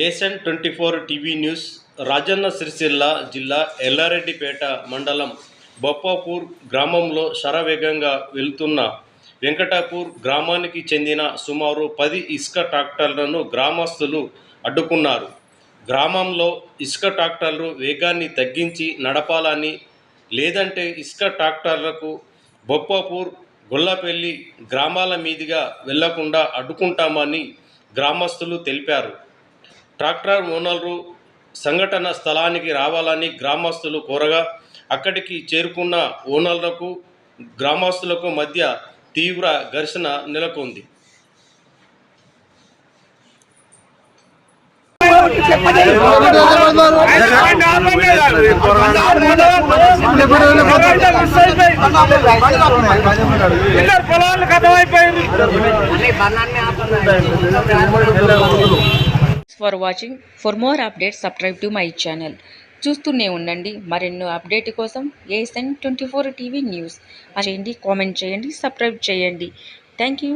ఏసన్ 24 TV news Rajanna Sircilla జిల్లా ఎల్లారెడ్డిపేట మండలం బొప్పాపూర్ గ్రామంలో శరవేగంగా వెళ్తున్న వెంకటాపూర్ గ్రామానికి చెందిన సుమారు 10 ఇసుక ట్రాక్టర్లను గ్రామస్తులు అడ్డుకున్నారు. గ్రామంలో ఇసుక ట్రాక్టర్లు వేగాన్ని తగ్గించి నడపాలని, లేదంటే ఇసుక ట్రాక్టర్లకు బొప్పాపూర్, గొల్లపల్లి గ్రామాల మీదుగా వెళ్లకుండా అడ్డుకుంటామని గ్రామస్తులు తెలిపారు. ట్రాక్టర్ ఓనర్లు సంఘటన స్థలానికి రావాలని గ్రామస్తులు కోరగా అక్కడికి చేరుకున్న ఓనర్లకు గ్రామస్తులకు మధ్య తీవ్ర ఘర్షణ నెలకొంది. For watching. For more updates, subscribe to my channel. చూస్తూనే ఉండండి మరెన్నో అప్డేట్ కోసం ఏసన్ 24 టీవీ న్యూస్ చేయండి, కామెంట్ చేయండి, సబ్స్క్రైబ్ చేయండి. Thank you.